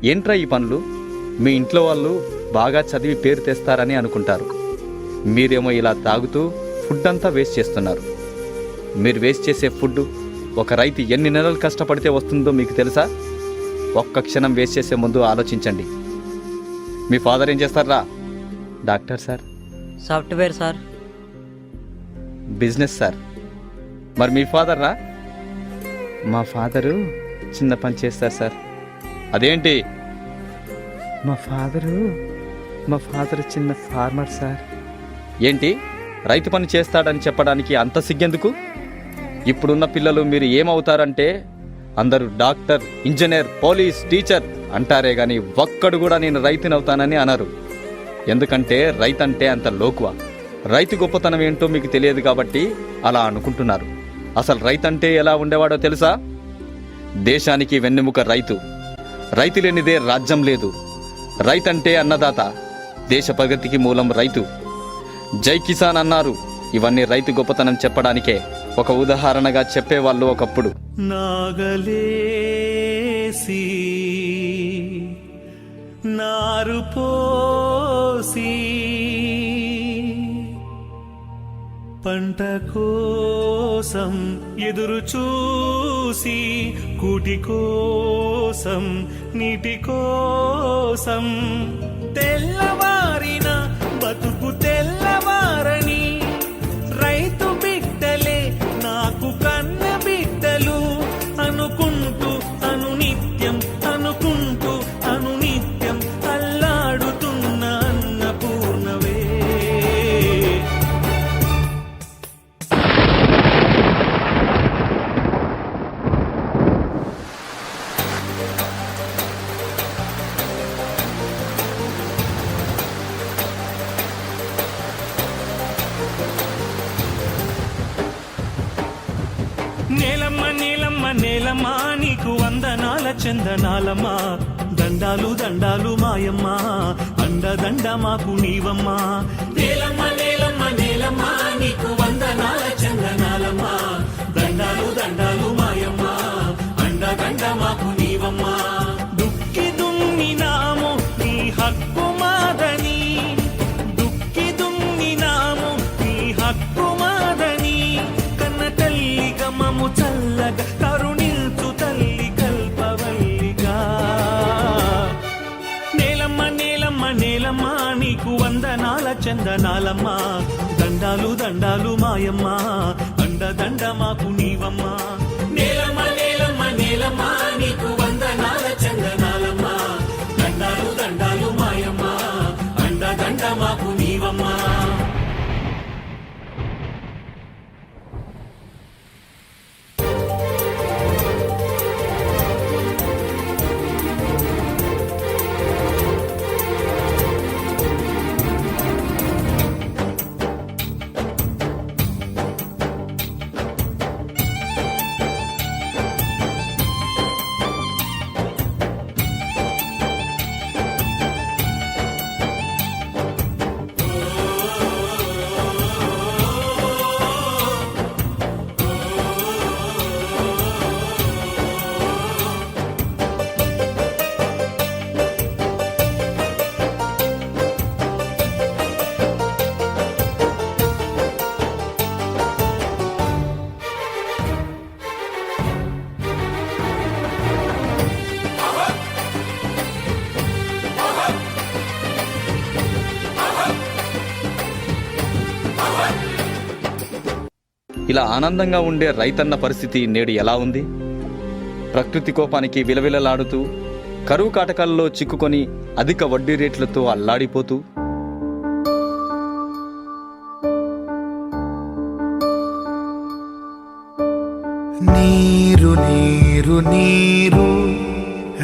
ఏంట్రా ఈ పనులు? మీ ఇంట్లో వాళ్ళు బాగా చదివి పేరు తెస్తారని అనుకుంటారు. మీరేమో ఇలా తాగుతూ ఫుడ్ అంతా వేస్ట్ చేస్తున్నారు. మీరు వేస్ట్ చేసే ఫుడ్ ఒక రైతు ఎన్ని నెలలు కష్టపడితే వస్తుందో మీకు తెలుసా? ఒక్క క్షణం వేస్ట్ చేసే ముందు ఆలోచించండి. మీ ఫాదర్ ఏం చేస్తారా? Doctor sir. Software sir. Business sir. మరి మీ ఫాదర్ రా? మా ఫాదరు చిన్న పని చేస్తారు సార్. అదేంటి? మా ఫాదరు చిన్న ఫార్మర్ సార్. ఏంటి రైతు పని చేస్తాడని చెప్పడానికి అంత సిగ్గెందుకు? ఇప్పుడున్న పిల్లలు మీరు ఏమవుతారంటే అందరూ డాక్టర్, ఇంజనీర్, పోలీస్, టీచర్ అంటారే కానీ ఒక్కడు కూడా నేను రైతునవుతానని అనరు. ఎందుకంటే రైతంటే అంత లోకువ. రైతు గొప్పతనం ఏంటో మీకు తెలియదు కాబట్టి అలా అనుకుంటున్నారు. అసలు రైతంటే ఎలా ఉండేవాడో తెలుసా? దేశానికి వెన్నెముక రైతు. రైతు లేనిదే రాజ్యం లేదు. రైతంటే అన్నదాత. దేశ ప్రగతికి మూలం రైతు. జై కిసాన్ అన్నారు. ఇవన్నీ రైతు గొప్పతనం చెప్పడానికే ఒక ఉదాహరణగా చెప్పేవాళ్ళు ఒకప్పుడు. నాగలేసి నారు పోసి పంట కోసం ఎదురు చూసి కూటి కోసం నీటి కోసం తెల్లవారిన బతుకు తెల్లవారని రైతు బిడ్డలే నాకు కన్న బిడ్డలు అనుకుంటూ అనునిత్యం అల్లాడుతున్న అన్నపూర్ణవే. నేలమ్మ నేలమ్మ నేలమ్మ నీకు వందనాల చందనాలమ్మా. దండాలు దండాలు మాయమ్మ అండదండ మాకు నీవమ్మా. నేలమ్మ నేలమ్మ నేలమ్మ నీకు వందనాల చందనాలమ్మా. దండాలు దండాలు మాయమ్మ అండదండ మాకు నీవమ్మా. దుక్కి దున్నినాము నీ హక్కు మాదని, దుక్కి దున్నినాము నీ హక్కు మాదని కన్న తల్లి గమము చల్లగా కరుణిల్చు తల్లి కల్పవల్లిగా. నేలమ్మ నేలమ్మ నేలమ్మ నీకు వందనాల చందనాలమ్మ. దండాలు దండాలు మాయమ్మ అండదండ మాకు నీవమ్మ. నేలమ్మ నేలమ్మ నేలమ్మ నీకు వందనాల చందనాలమ్మ. దండాలు దండాలు మాయమ్మ అండదండ మాకు నీవమ్మ. ఇలా ఆనందంగా ఉండే రైతన్న పరిస్థితి నేడు ఎలా ఉంది? ప్రకృతి కోపానికి విలవిలలాడుతూ, కరువు కాటకాల్లో చిక్కుకొని అధిక వడ్డీ రేట్లతో అల్లాడిపోతూ, నీరు నీరు నీరు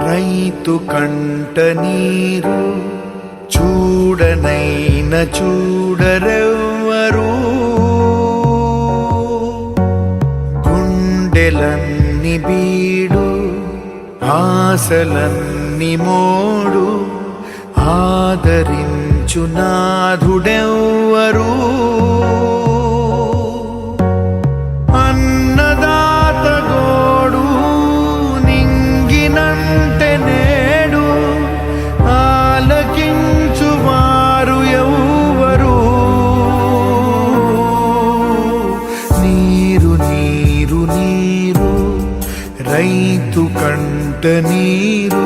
రైతు కంట నీరు చూడనైన చూడరెవ్వరు. గుండెలన్ని బీడు ఆశలన్ని మోడు ఆదరించు నాథుడెవ్వరు. అన్నదాత గోడు నింగినంటే నేడు కంట నీరు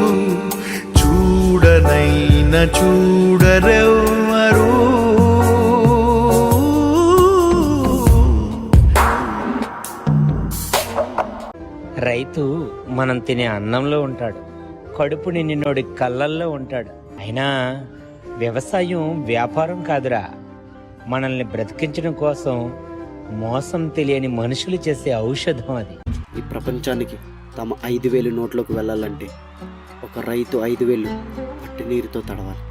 చూడనైన చూడరెవ్వరు. రైతు మనం తినే అన్నంలో ఉంటాడు, కడుపు నిండినోడి కళ్ళల్లో ఉంటాడు. అయినా వ్యవసాయం వ్యాపారం కాదురా, మనల్ని బ్రతికించడం కోసం మోసం తెలియని మనుషులు చేసే ఔషధం అది. ఈ ప్రపంచానికి తమ 5,000 నోట్లోకి వెళ్ళాలంటే ఒక రైతు 5,000 పట్టి నీరుతో తడవాలి.